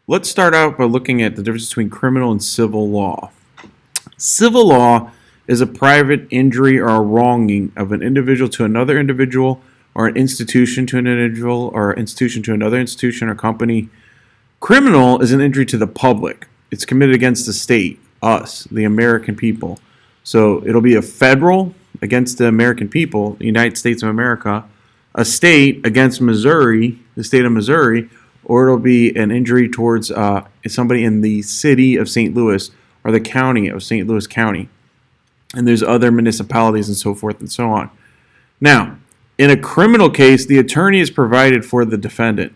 Let's start out by looking at the difference between criminal and civil law. Civil law is a private injury or a wronging of an individual to another individual, or an institution to an individual, or an institution to another institution or company. Criminal is an injury to the public. It's committed against the state, us, the American people. So it'll be a federal against the American people, the United States of America, a state against Missouri, the state of Missouri, or it'll be an injury towards somebody in the city of St. Louis or the county of St. Louis County. And there's other municipalities and so forth and so on. Now, in a criminal case, the attorney is provided for the defendant.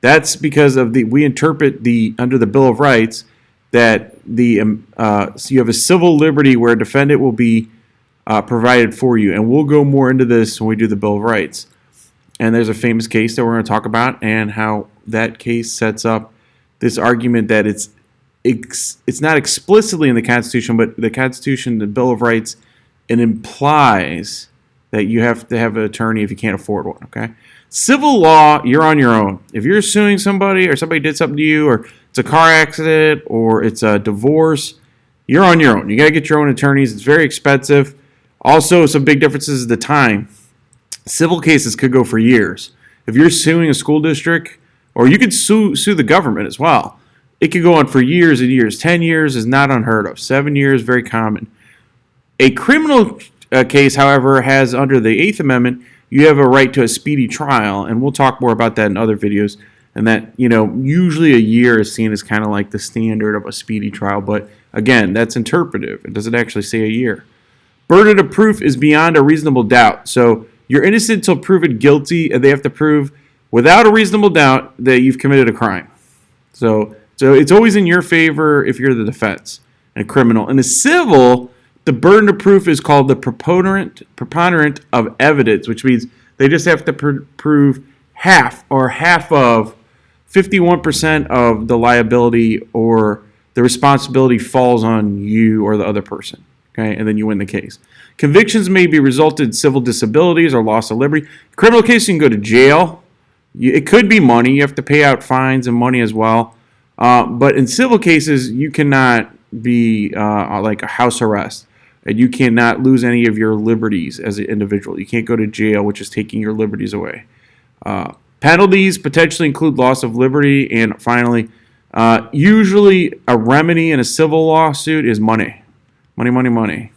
That's because of we interpret under the Bill of Rights that so you have a civil liberty where a defendant will be provided for you. And we'll go more into this when we do the Bill of Rights. And there's a famous case that we're going to talk about and how that case sets up this argument that it's not explicitly in the Constitution, but the Constitution, the Bill of Rights, it implies that you have to have an attorney if you can't afford one, okay? Civil law, you're on your own. If you're suing somebody or somebody did something to you or it's a car accident or it's a divorce, you're on your own. You got to get your own attorneys. It's very expensive. Also, some big differences is the time. Civil cases could go for years. If you're suing a school district, or you could sue the government as well, it could go on for years and years. 10 years is not unheard of. 7 years, very common. A criminal case, however, has, under the Eighth Amendment, you have a right to a speedy trial, and we'll talk more about that in other videos. And that, usually a year is seen as kind of like the standard of a speedy trial. But again, that's interpretive. It doesn't actually say a year. Burden of proof is beyond a reasonable doubt. So you're innocent until proven guilty, and they have to prove without a reasonable doubt that you've committed a crime. So it's always in your favor if you're the defense and a criminal. In a civil, the burden of proof is called the preponderant of evidence, which means they just have to prove half of 51% of the liability, or the responsibility falls on you or the other person. Okay, and then you win the case. Convictions may be resulted in civil disabilities or loss of liberty. Criminal case, you can go to jail. It could be money. You have to pay out fines and money as well. But in civil cases, you cannot be like a house arrest. And you cannot lose any of your liberties as an individual. You can't go to jail, which is taking your liberties away. Penalties potentially include loss of liberty. And finally, usually a remedy in a civil lawsuit is money. Money.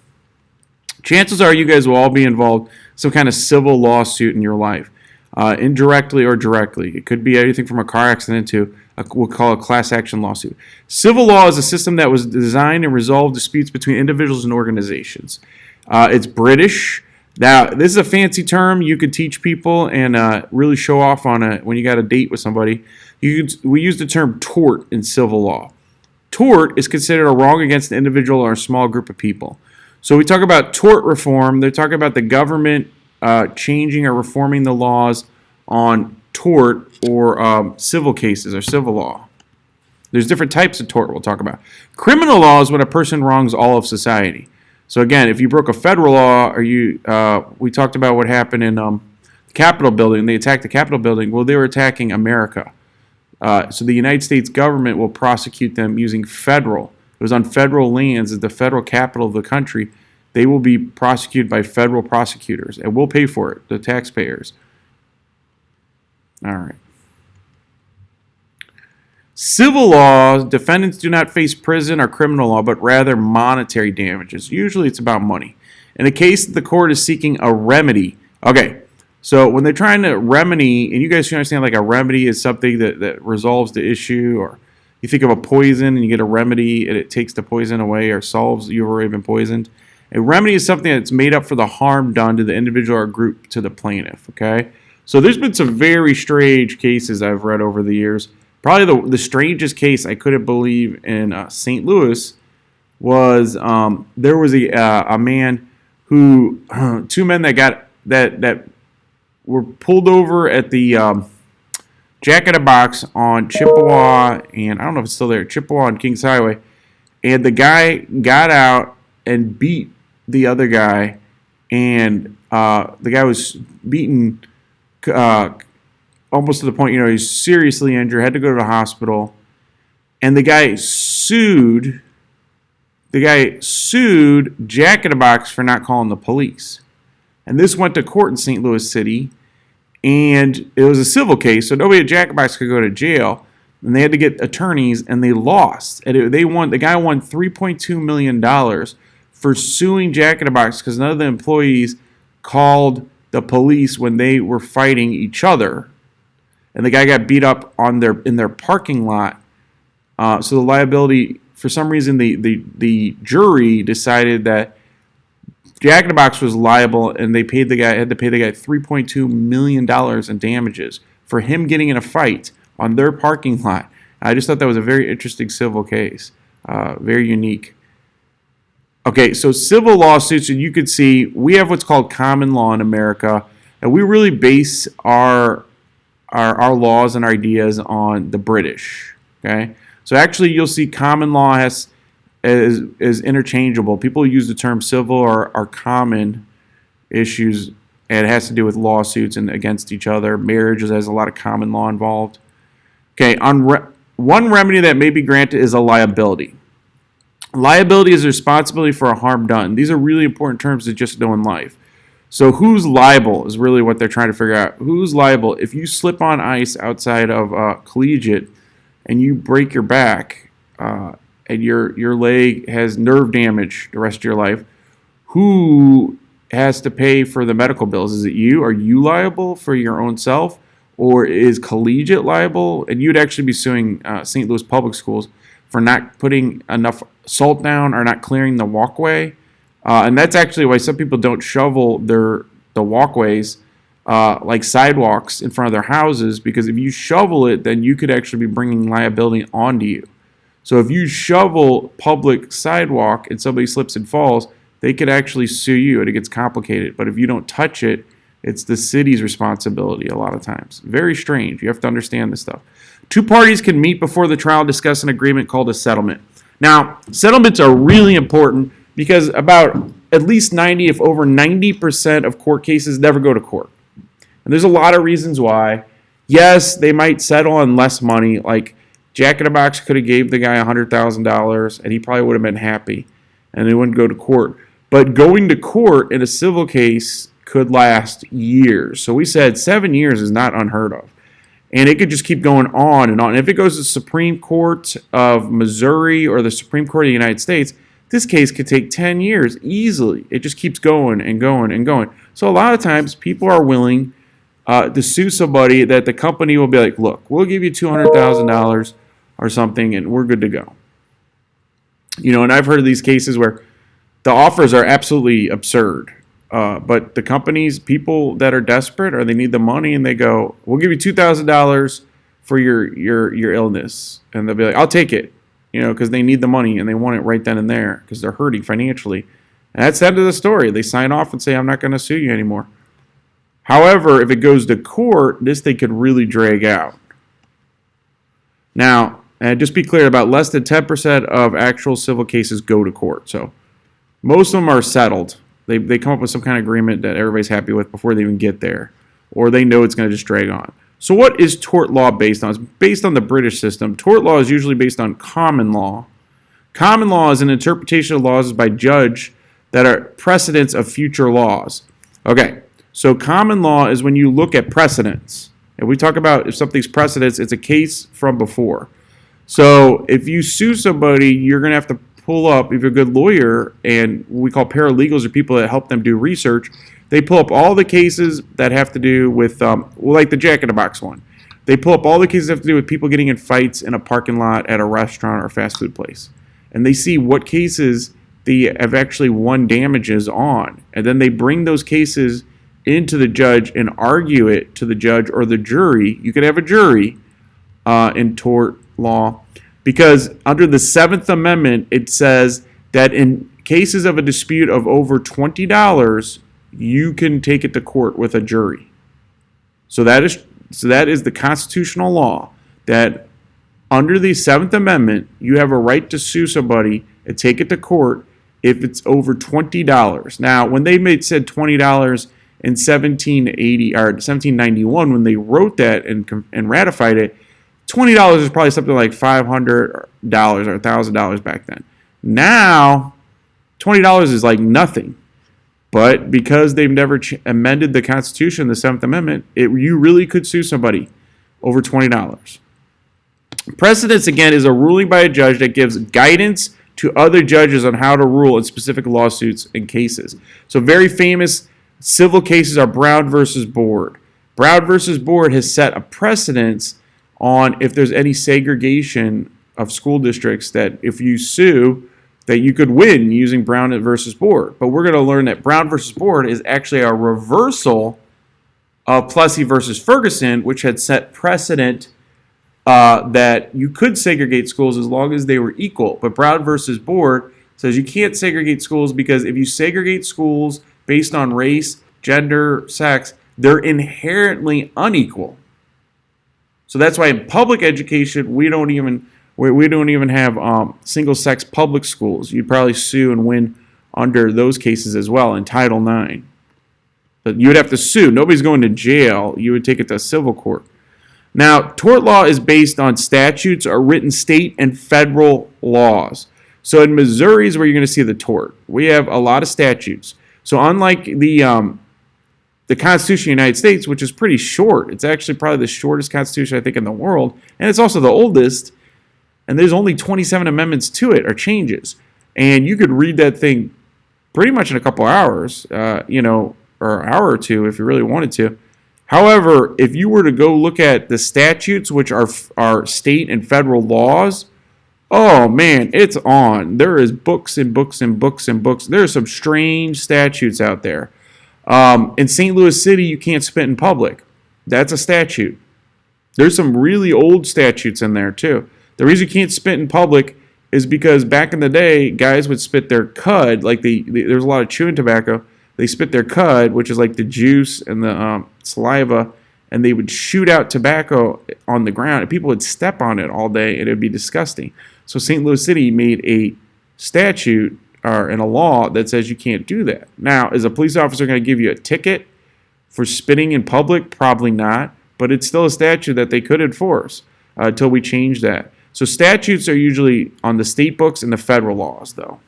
Chances are you guys will all be involved in some kind of civil lawsuit in your life, indirectly or directly. It could be anything from a car accident to we'll call a class action lawsuit. Civil law is a system that was designed and resolved disputes between individuals and organizations. It's British. Now, this is a fancy term you could teach people and really show off on when you got a date with somebody. We use the term tort in civil law. Tort is considered a wrong against an individual or a small group of people. So we talk about tort reform. They're talking about the government changing or reforming the laws on tort or civil cases or civil law. There's different types of tort we'll talk about. Criminal law is when a person wrongs all of society. So again, if you broke a federal law, or we talked about what happened in the Capitol building. They attacked the Capitol building. Well, they were attacking America. So the United States government will prosecute them using federal. It was on federal lands, at the federal capital of the country. They will be prosecuted by federal prosecutors, and we'll pay for it, the taxpayers. All right. Civil law, defendants do not face prison or criminal law, but rather monetary damages. Usually it's about money. In a case, the court is seeking a remedy. Okay. So when they're trying to remedy, and you guys should understand, like a remedy is something that resolves the issue, or you think of a poison and you get a remedy and it takes the poison away or solves you've already been poisoned. A remedy is something that's made up for the harm done to the individual or group to the plaintiff, okay? So there's been some very strange cases I've read over the years. Probably the strangest case I couldn't believe in St. Louis was there was a man who, two men that were pulled over at the Jack in the Box on Chippewa, and I don't know if it's still there, Chippewa and Kings Highway, and the guy got out and beat the other guy, and the guy was beaten almost to the point, he's seriously injured, had to go to the hospital, and the guy sued Jack in the Box for not calling the police. And this went to court in St. Louis City, and it was a civil case, so nobody at Jack in the Box could go to jail. And they had to get attorneys, and they lost. And they won. The guy won $3.2 million for suing Jack in the Box because none of the employees called the police when they were fighting each other. And the guy got beat up in their parking lot. So the liability, for some reason, the jury decided that Jack in the Box was liable, and they had to pay the guy $3.2 million in damages for him getting in a fight on their parking lot. I just thought that was a very interesting civil case, very unique. Okay, so civil lawsuits, and you could see we have what's called common law in America, and we really base our laws and ideas on the British. Okay, so actually you'll see common law is interchangeable. People use the term civil or common issues, and it has to do with lawsuits and against each other. Marriages has a lot of common law involved. Okay, one remedy that may be granted is a liability. Liability is responsibility for a harm done. These are really important terms to just know in life. So who's liable is really what they're trying to figure out. Who's liable? If you slip on ice outside of collegiate and you break your back and your leg has nerve damage the rest of your life, who has to pay for the medical bills? Is it you? Are you liable for your own self? Or is collegiate liable? And you'd actually be suing St. Louis Public Schools for not putting enough salt down or not clearing the walkway. And that's actually why some people don't shovel the walkways like sidewalks in front of their houses, because if you shovel it, then you could actually be bringing liability onto you. So if you shovel public sidewalk and somebody slips and falls, they could actually sue you, and it gets complicated. But if you don't touch it, it's the city's responsibility a lot of times. Very strange. You have to understand this stuff. Two parties can meet before the trial, discuss an agreement called a settlement. Now, settlements are really important because about at least 90, if over 90% of court cases never go to court. And there's a lot of reasons why. Yes, they might settle on less money. Like Jack in the Box could have gave the guy $100,000 and he probably would have been happy and they wouldn't go to court. But going to court in a civil case could last years. So we said 7 years is not unheard of. And it could just keep going on and on. And if it goes to the Supreme Court of Missouri or the Supreme Court of the United States, this case could take 10 years easily. It just keeps going and going and going. So a lot of times people are willing to sue somebody that the company will be like, look, we'll give you $200,000 or something and we're good to go. You know, and I've heard of these cases where the offers are absolutely absurd. But the companies, people that are desperate or they need the money and they go, we'll give you $2,000 for your illness. And they'll be like, I'll take it, you know, because they need the money and they want it right then and there because they're hurting financially. And that's the end of the story. They sign off and say, I'm not going to sue you anymore. However, if it goes to court, this thing could really drag out. Now, and just be clear, about less than 10% of actual civil cases go to court. So most of them are settled. They come up with some kind of agreement that everybody's happy with before they even get there. Or they know it's going to just drag on. So what is tort law based on? It's based on the British system. Tort law is usually based on common law. Common law is an interpretation of laws by judge that are precedents of future laws. Okay, so common law is when you look at precedents. And we talk about if something's precedents, it's a case from before. So if you sue somebody, you're going to have to pull up, if you're a good lawyer, and we call paralegals or people that help them do research, they pull up all the cases that have to do with, like the Jack in the Box one. They pull up all the cases that have to do with people getting in fights in a parking lot at a restaurant or fast food place. And they see what cases they have actually won damages on. And then they bring those cases into the judge and argue it to the judge or the jury. You could have a jury in tort law. Because under the 7th Amendment, it says that in cases of a dispute of over $20, you can take it to court with a jury. So that is the constitutional law that under the 7th Amendment, you have a right to sue somebody and take it to court if it's over $20. Now, when they said $20 in 1780 or 1791, when they wrote that and ratified it, $20 is probably something like $500 or $1,000 back then. Now, $20 is like nothing. But because they've never amended the Constitution, the Seventh Amendment, you really could sue somebody over $20. Precedence, again, is a ruling by a judge that gives guidance to other judges on how to rule in specific lawsuits and cases. So very famous civil cases are Brown versus Board. Brown versus Board has set a precedence on if there's any segregation of school districts that if you sue, that you could win using Brown versus Board. But we're going to learn that Brown versus Board is actually a reversal of Plessy versus Ferguson, which had set precedent that you could segregate schools as long as they were equal. But Brown versus Board says you can't segregate schools because if you segregate schools based on race, gender, sex, they're inherently unequal. So that's why in public education we don't even have single-sex public schools. You'd probably sue and win under those cases as well in Title IX. But you would have to sue. Nobody's going to jail. You would take it to civil court. Now, tort law is based on statutes or written state and federal laws. So in Missouri is where you're going to see the tort. We have a lot of statutes. So unlike the Constitution of the United States, which is pretty short, it's actually probably the shortest Constitution, I think, in the world, and it's also the oldest, and there's only 27 amendments to it or changes. And you could read that thing pretty much in a couple hours, or an hour or two if you really wanted to. However, if you were to go look at the statutes, which are state and federal laws, oh man, it's on. There is books and books and books and books. There are some strange statutes out there. In St. Louis City, you can't spit in public. That's a statute. There's some really old statutes in there too. The reason you can't spit in public is because back in the day, guys would spit their cud, like there's a lot of chewing tobacco. They spit their cud, which is like the juice and the saliva, and they would shoot out tobacco on the ground, and people would step on it all day, and it would be disgusting. So St. Louis City made a statute or in a law that says you can't do that. Now, is a police officer going to give you a ticket for spitting in public? Probably not, but it's still a statute that they could enforce until we change that. So statutes are usually on the state books and the federal laws, though.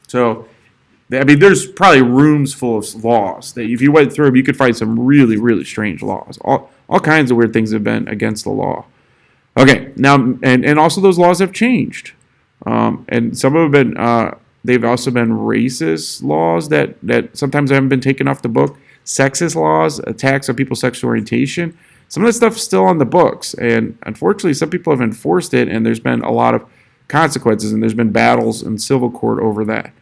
So there's probably rooms full of laws that if you went through them, you could find some really, really strange laws. All kinds of weird things have been against the law. Okay, now, and also those laws have changed. And some of them have been, they've also been racist laws that sometimes haven't been taken off the book. Sexist laws, attacks on people's sexual orientation. Some of that stuff's still on the books. And unfortunately, some people have enforced it, and there's been a lot of consequences, and there's been battles in civil court over that.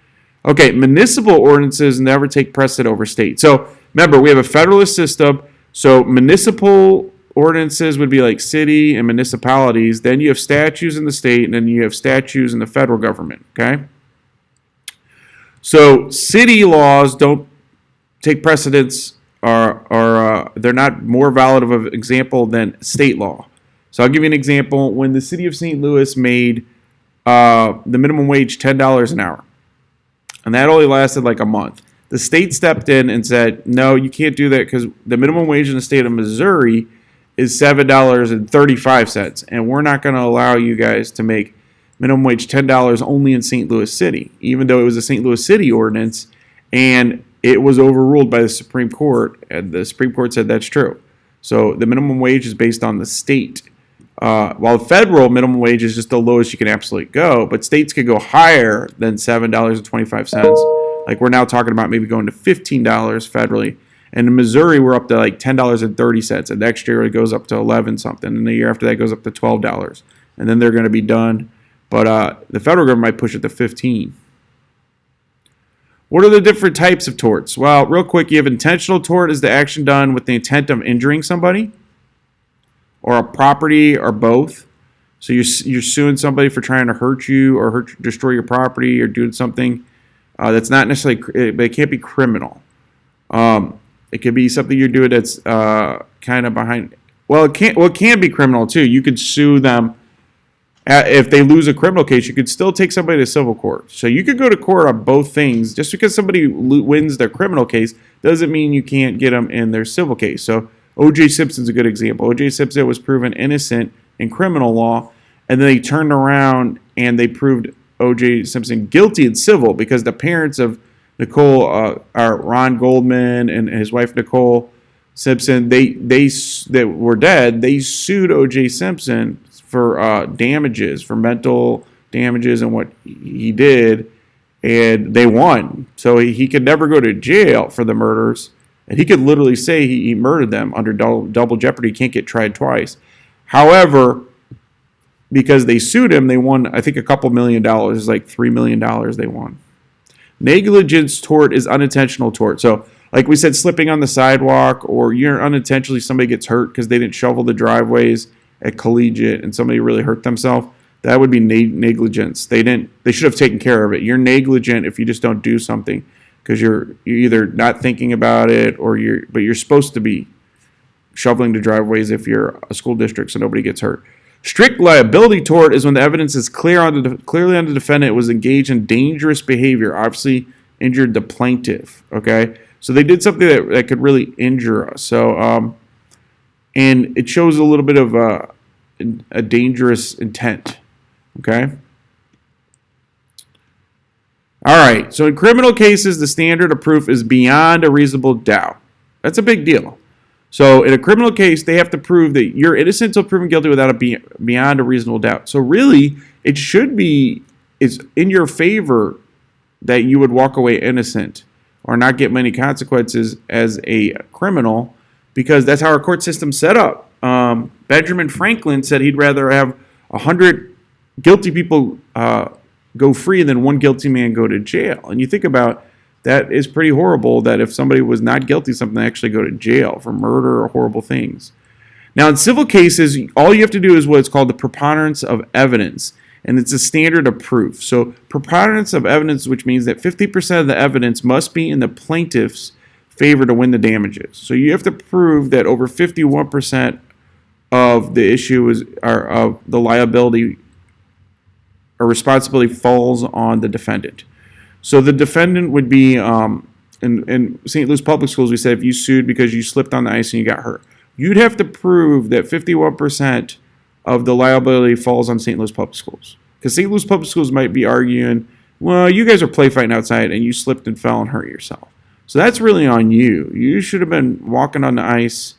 Okay, municipal ordinances never take precedent over state. So remember, we have a federalist system. So municipal ordinances would be like city and municipalities. Then you have statutes in the state, and then you have statutes in the federal government. Okay. So city laws don't take precedence, or they're not more valid of an example than state law. So I'll give you an example. When the city of St. Louis made the minimum wage $10 an hour, and that only lasted like a month. The state stepped in and said, no, you can't do that because the minimum wage in the state of Missouri is $7.35, and we're not going to allow you guys to make minimum wage $10 only in St. Louis City, even though it was a St. Louis City ordinance, and it was overruled by the Supreme Court, and the Supreme Court said that's true. So the minimum wage is based on the state. While the federal minimum wage is just the lowest you can absolutely go, but states could go higher than $7.25. Like we're now talking about maybe going to $15 federally. And in Missouri, we're up to like $10.30. And next year it goes up to 11 something. And the year after that goes up to $12. And then they're going to be done. But the federal government might push it to 15. What are the different types of torts? Well, real quick, you have intentional tort is the action done with the intent of injuring somebody, or a property, or both. So you're suing somebody for trying to hurt you or destroy your property or doing something that's not necessarily, but it can't be criminal. It could be something you're doing that's kind of behind. Well, it can be criminal too. You could sue them if they lose a criminal case. You could still take somebody to civil court. So you could go to court on both things. Just because somebody wins their criminal case doesn't mean you can't get them in their civil case. So O.J. Simpson's a good example. O.J. Simpson was proven innocent in criminal law, and then they turned around and they proved O.J. Simpson guilty in civil because the parents of Nicole, are Ron Goldman and his wife Nicole Simpson. They were dead. They sued O.J. Simpson for damages, for mental damages and what he did, and they won. So he could never go to jail for the murders, and he could literally say he murdered them under double jeopardy. He can't get tried twice. However, because they sued him, they won, I think, a couple $1 million. It's like $3 million they won. Negligence tort is unintentional tort. So, like we said, slipping on the sidewalk, or you're unintentionally, somebody gets hurt because they didn't shovel the driveways at Collegiate and somebody really hurt themselves. That would be negligence. They should have taken care of it. You're negligent if you just don't do something because you're either not thinking about it but you're supposed to be shoveling the driveways if you're a school district so nobody gets hurt. Strict liability tort is when the evidence is clearly on the defendant was engaged in dangerous behavior, obviously injured the plaintiff. Okay, so they did something that could really injure us. So, and it shows a little bit of a dangerous intent. Okay. All right. So in criminal cases, the standard of proof is beyond a reasonable doubt. That's a big deal. So in a criminal case, they have to prove that you're innocent until proven guilty without beyond a reasonable doubt. So really, it's in your favor that you would walk away innocent or not get many consequences as a criminal, because that's how our court system's set up. Benjamin Franklin said he'd rather have 100 guilty people go free than one guilty man go to jail. And you think about that, is pretty horrible that if somebody was not guilty of something, they actually go to jail for murder or horrible things. Now, in civil cases, all you have to do is what's called the preponderance of evidence, and it's a standard of proof. So preponderance of evidence, which means that 50% of the evidence must be in the plaintiff's favor to win the damages. So you have to prove that over 51% of the issue of the liability or responsibility falls on the defendant. So the defendant would be, in St. Louis Public Schools, we said if you sued because you slipped on the ice and you got hurt, you'd have to prove that 51% of the liability falls on St. Louis Public Schools. Because St. Louis Public Schools might be arguing, well, you guys are play fighting outside and you slipped and fell and hurt yourself. So that's really on you. You should have been walking on the ice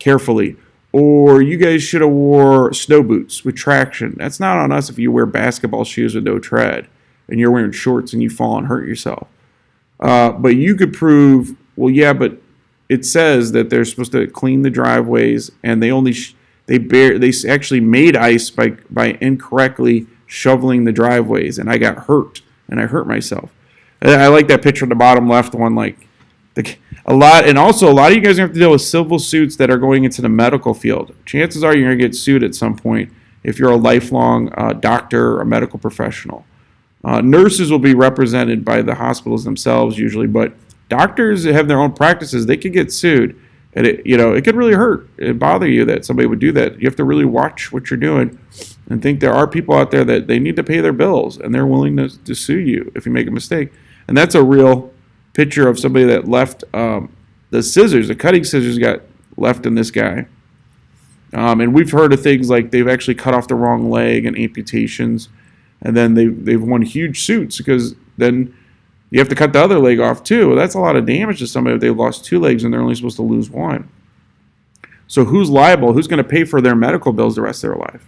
carefully. Or you guys should have wore snow boots with traction. That's not on us if you wear basketball shoes with no tread and you're wearing shorts and you fall and hurt yourself. But you could prove, well, yeah, but it says that they're supposed to clean the driveways, and they actually made ice by incorrectly shoveling the driveways, and I got hurt and I hurt myself. I like that picture on the bottom left one, a lot of you guys have to deal with civil suits that are going into the medical field. Chances are you're going to get sued at some point if you're a lifelong doctor or a medical professional. Nurses will be represented by the hospitals themselves usually, but doctors that have their own practices, they could get sued. And it could really hurt and bother you that somebody would do that. You have to really watch what you're doing and think there are people out there that they need to pay their bills and they're willing to sue you if you make a mistake. And that's a real picture of somebody that left the cutting scissors got left in this guy. And we've heard of things like they've actually cut off the wrong leg and amputations. And then they've won huge suits because then you have to cut the other leg off too. Well, that's a lot of damage to somebody if they lost two legs and they're only supposed to lose one. So who's liable? Who's going to pay for their medical bills the rest of their life?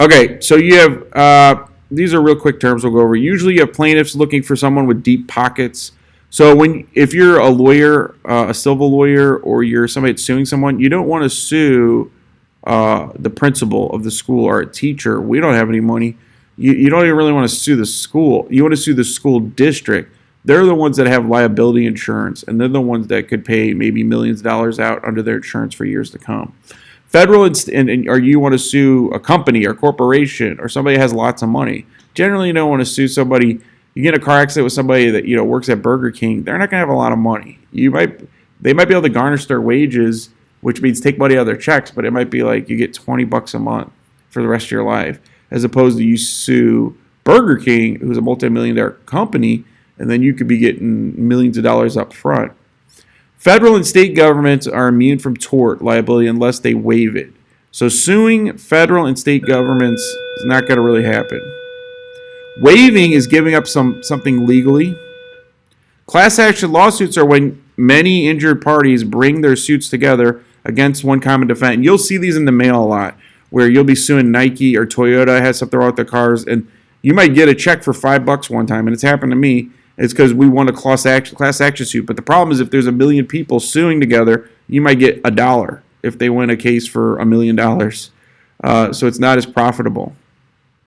Okay, so you have, these are real quick terms we'll go over. Usually you have plaintiffs looking for someone with deep pockets. So if you're a lawyer, a civil lawyer, or you're somebody that's suing someone, you don't want to sue the principal of the school or a teacher. We don't have any money. You don't even really want to sue the school. You want to sue the school district. They're the ones that have liability insurance, and they're the ones that could pay maybe millions of dollars out under their insurance for years to come. Federal, or you want to sue a company or corporation or somebody that has lots of money. Generally, you don't want to sue somebody. You get in a car accident with somebody that works at Burger King. They're not going to have a lot of money. They might be able to garnish their wages, which means take money out of their checks, but it might be like you get $20 a month for the rest of your life, as opposed to you sue Burger King, who's a multi-million-dollar company, and then you could be getting millions of dollars up front. Federal and state governments are immune from tort liability unless they waive it. So suing federal and state governments is not going to really happen. Waiving is giving up something legally. Class action lawsuits are when many injured parties bring their suits together against one common defendant. You'll see these in the mail a lot, where you'll be suing Nike or Toyota has something wrong with their cars, and you might get a check for $5 one time, and it's happened to me. It's because we won a class action suit. But the problem is if there's 1 million people suing together, you might get $1 if they win a case for $1 million. So it's not as profitable.